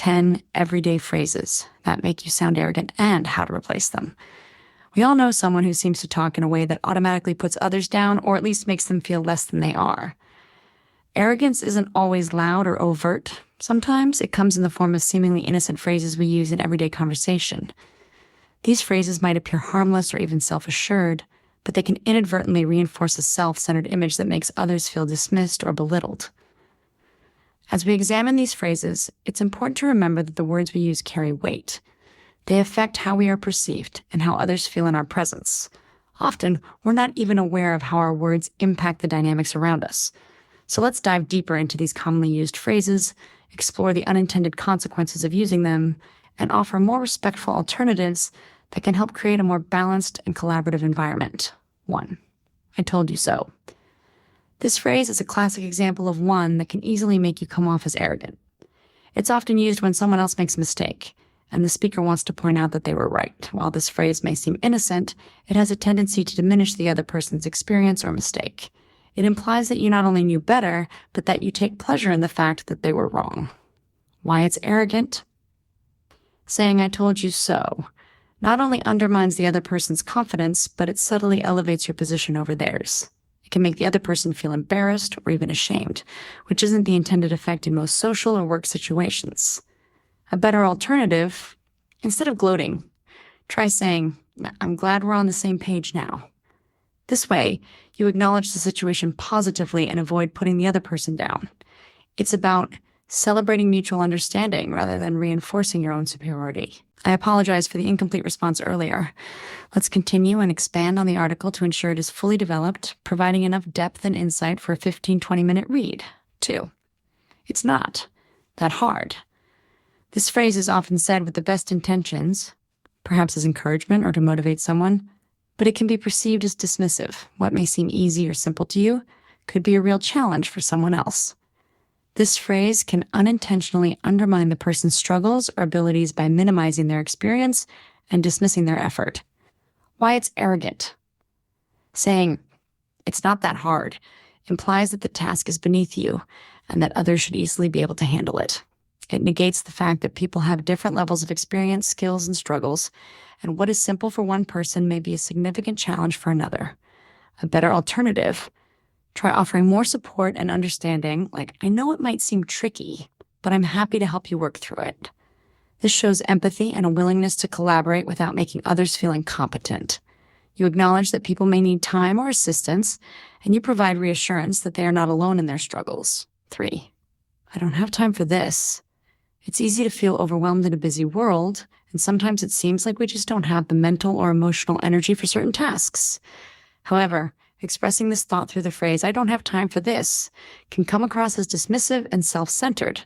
10 everyday phrases that make you sound arrogant and how to replace them. We all know someone who seems to talk in a way that automatically puts others down or at least makes them feel less than they are. Arrogance isn't always loud or overt. Sometimes it comes in the form of seemingly innocent phrases we use in everyday conversation. These phrases might appear harmless or even self-assured, but they can inadvertently reinforce a self-centered image that makes others feel dismissed or belittled. As we examine these phrases, it's important to remember that the words we use carry weight. They affect how we are perceived and how others feel in our presence. Often, we're not even aware of how our words impact the dynamics around us. So let's dive deeper into these commonly used phrases, explore the unintended consequences of using them, and offer more respectful alternatives that can help create a more balanced and collaborative environment. 1. I told you so. This phrase is a classic example of one that can easily make you come off as arrogant. It's often used when someone else makes a mistake, and the speaker wants to point out that they were right. While this phrase may seem innocent, it has a tendency to diminish the other person's experience or mistake. It implies that you not only knew better, but that you take pleasure in the fact that they were wrong. Why it's arrogant? Saying "I told you so" not only undermines the other person's confidence, but it subtly elevates your position over theirs. It can make the other person feel embarrassed or even ashamed, which isn't the intended effect in most social or work situations. A better alternative, instead of gloating, try saying, "I'm glad we're on the same page now." This way, you acknowledge the situation positively and avoid putting the other person down. It's about celebrating mutual understanding rather than reinforcing your own superiority. I apologize for the incomplete response earlier. Let's continue and expand on the article to ensure it is fully developed, providing enough depth and insight for a 15-20-minute read. 2. It's not that hard. This phrase is often said with the best intentions, perhaps as encouragement or to motivate someone, but it can be perceived as dismissive. What may seem easy or simple to you could be a real challenge for someone else. This phrase can unintentionally undermine the person's struggles or abilities by minimizing their experience and dismissing their effort. Why it's arrogant. Saying, "It's not that hard," implies that the task is beneath you and that others should easily be able to handle it. It negates the fact that people have different levels of experience, skills, and struggles, and what is simple for one person may be a significant challenge for another. A better alternative: try offering more support and understanding, like, "I know it might seem tricky, but I'm happy to help you work through it." This shows empathy and a willingness to collaborate without making others feel incompetent. You acknowledge that people may need time or assistance, and you provide reassurance that they are not alone in their struggles. 3. I don't have time for this. It's easy to feel overwhelmed in a busy world, and sometimes it seems like we just don't have the mental or emotional energy for certain tasks. However, expressing this thought through the phrase, "I don't have time for this," can come across as dismissive and self-centered.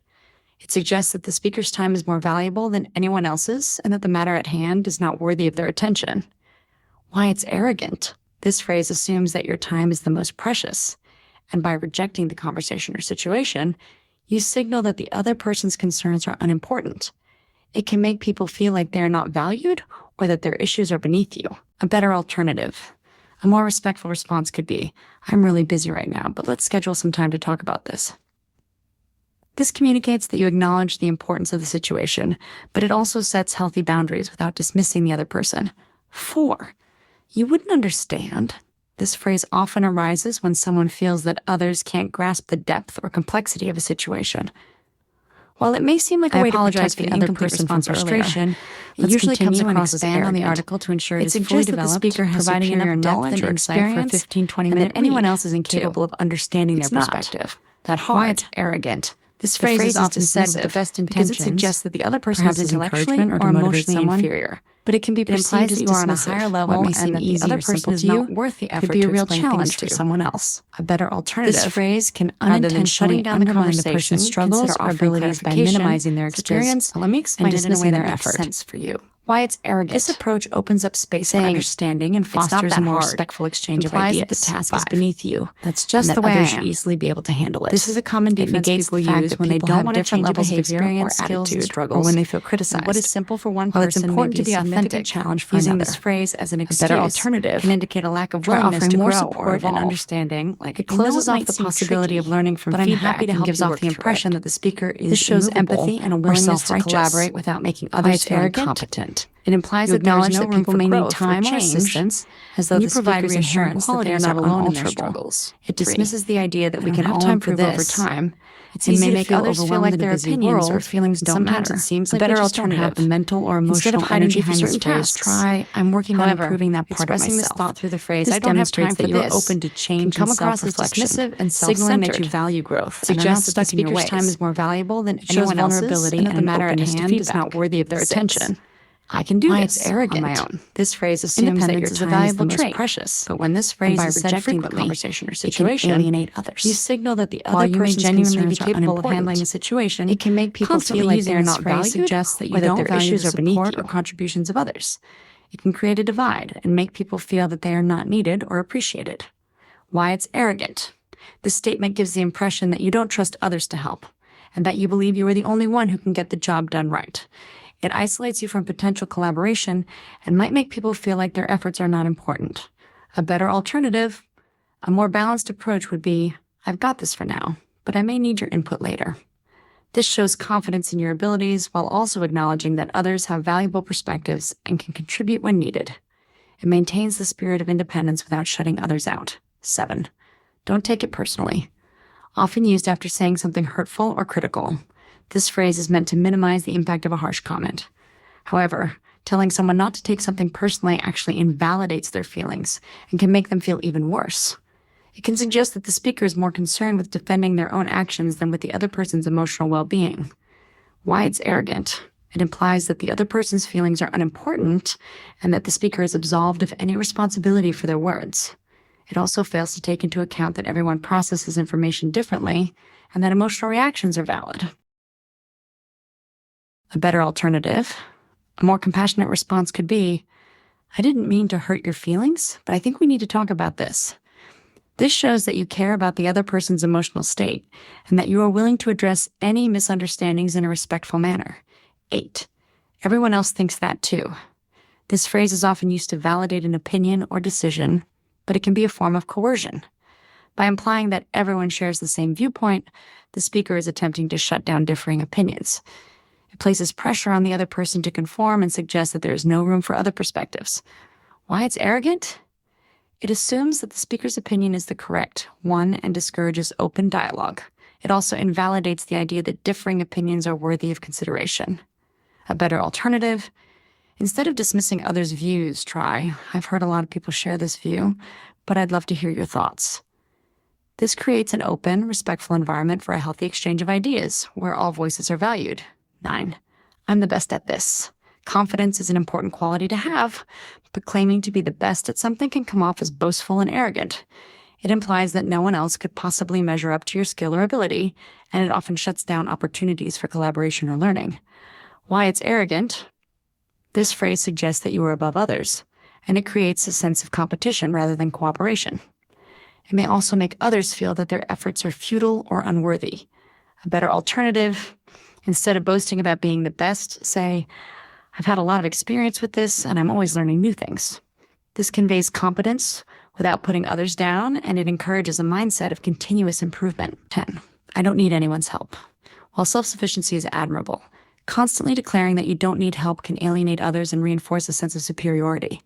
It suggests that the speaker's time is more valuable than anyone else's and that the matter at hand is not worthy of their attention. Why it's arrogant. This phrase assumes that your time is the most precious, and by rejecting the conversation or situation, you signal that the other person's concerns are unimportant. It can make people feel like they are not valued or that their issues are beneath you. A better alternative. A more respectful response could be, "I'm really busy right now, but let's schedule some time to talk about this." This communicates that you acknowledge the importance of the situation, but it also sets healthy boundaries without dismissing the other person. 4. You wouldn't understand. This phrase often arises when someone feels that others can't grasp the depth or complexity of a situation. While it may seem like a way to protect the other person from frustration, it usually comes across as arrogant. On the article to ensure it is fully developed, that the speaker has providing enough knowledge and insight for a 15-20-minute anyone else is incapable of understanding their perspective. That hard. Why it's arrogant. This phrase is often said with the best intentions because it suggests that the other person is intellectually or emotionally inferior. But it can be perceived as you are on a higher level and that the other person is not worth the effort to explain things to someone else. A better alternative. This phrase can unintentionally undermine the person's struggles or abilities by minimizing their experience and dismissing their effort. For you. Why it's arrogant. This approach opens up space for understanding and fosters a more respectful exchange of ideas. That the task is beneath you. That's just the way others should easily be able to handle it. This is a common defense people use when they don't want to change levels of experience, skills, and struggles, or when they feel criticized. What is simple for one person, it's important to be authentic. Challenge for using this phrase as an excuse. A better alternative can indicate a lack of willingness to grow support and understanding. Like it closes off the possibility of learning from feedback and gives off the impression that the speaker is. This shows empathy and a willingness to collaborate without making others feel incompetent. It implies that there is no room for people may need time or assistance, as though you provide reassurance that they are not alone in their struggles. It dismisses the idea that we can all improve over time. It's easy to make others feel like their opinions or feelings don't matter. It seems like a better alternative have the mental or emotional energy behind certain tasks. I'm working on improving that part of myself. Expressing this thought through the phrase, I don't have time for this, that you're open to change and self-reflection, dismissive and signaling that you value growth. Suggests that the speaker's time is more valuable than anyone else's, and that the matter at hand is not worthy of their attention. I can do this arrogant. On my own. This phrase assumes that your time is the most precious. But when this phrase is said frequently, conversation or situation, it can alienate others. You signal that the other person genuinely be capable of handling a situation. It can make people feel like they are not valued. Suggests that you don't value the support or contributions of others. It can create a divide and make people feel that they are not needed or appreciated. Why it's arrogant. This statement gives the impression that you don't trust others to help, and that you believe you are the only one who can get the job done right. It isolates you from potential collaboration and might make people feel like their efforts are not important. A better alternative, a more balanced approach would be, I've got this for now, but I may need your input later. This shows confidence in your abilities while also acknowledging that others have valuable perspectives and can contribute when needed. It maintains the spirit of independence without shutting others out. 7. Don't take it personally. Often used after saying something hurtful or critical. This phrase is meant to minimize the impact of a harsh comment. However, telling someone not to take something personally actually invalidates their feelings and can make them feel even worse. It can suggest that the speaker is more concerned with defending their own actions than with the other person's emotional well-being. Why it's arrogant. It implies that the other person's feelings are unimportant and that the speaker is absolved of any responsibility for their words. It also fails to take into account that everyone processes information differently and that emotional reactions are valid. A better alternative, a more compassionate response could be, I didn't mean to hurt your feelings, but I think we need to talk about this. This shows that you care about the other person's emotional state and that you are willing to address any misunderstandings in a respectful manner. 8. Everyone else thinks that too. This phrase is often used to validate an opinion or decision, but it can be a form of coercion. By implying that everyone shares the same viewpoint, the speaker is attempting to shut down differing opinions. It places pressure on the other person to conform and suggests that there is no room for other perspectives. Why it's arrogant? It assumes that the speaker's opinion is the correct one and discourages open dialogue. It also invalidates the idea that differing opinions are worthy of consideration. A better alternative, instead of dismissing others' views, try, I've heard a lot of people share this view, but I'd love to hear your thoughts. This creates an open, respectful environment for a healthy exchange of ideas, where all voices are valued. 9. I'm the best at this. Confidence is an important quality to have, but claiming to be the best at something can come off as boastful and arrogant. It implies that no one else could possibly measure up to your skill or ability, and it often shuts down opportunities for collaboration or learning. Why it's arrogant? This phrase suggests that you are above others, and it creates a sense of competition rather than cooperation. It may also make others feel that their efforts are futile or unworthy. A better alternative, instead of boasting about being the best, say, I've had a lot of experience with this and I'm always learning new things. This conveys competence without putting others down, and it encourages a mindset of continuous improvement. 10. I don't need anyone's help. While self-sufficiency is admirable, constantly declaring that you don't need help can alienate others and reinforce a sense of superiority.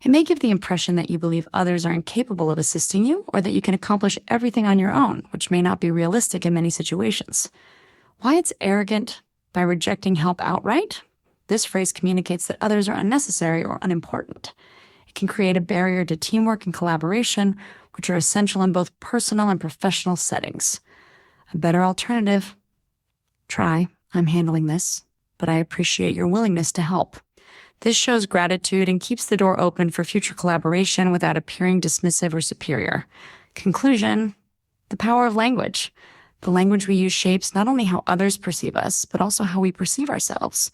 It may give the impression that you believe others are incapable of assisting you or that you can accomplish everything on your own, which may not be realistic in many situations. Why it's arrogant? By rejecting help outright? This phrase communicates that others are unnecessary or unimportant. It can create a barrier to teamwork and collaboration, which are essential in both personal and professional settings. A better alternative? Try, I'm handling this, but I appreciate your willingness to help. This shows gratitude and keeps the door open for future collaboration without appearing dismissive or superior. Conclusion, the power of language. The language we use shapes not only how others perceive us, but also how we perceive ourselves.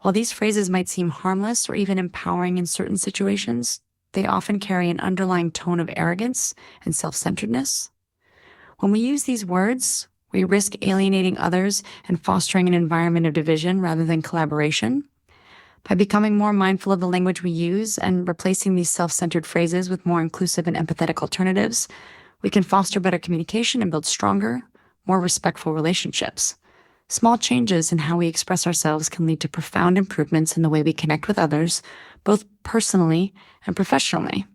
While these phrases might seem harmless or even empowering in certain situations, they often carry an underlying tone of arrogance and self-centeredness. When we use these words, we risk alienating others and fostering an environment of division rather than collaboration. By becoming more mindful of the language we use and replacing these self-centered phrases with more inclusive and empathetic alternatives, we can foster better communication and build stronger, more respectful relationships. Small changes in how we express ourselves can lead to profound improvements in the way we connect with others, both personally and professionally.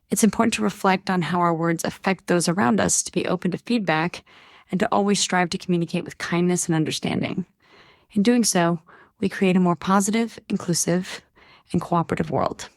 It's important to reflect on how our words affect those around us, to be open to feedback, and to always strive to communicate with kindness and understanding. In doing so, we create a more positive, inclusive, and cooperative world.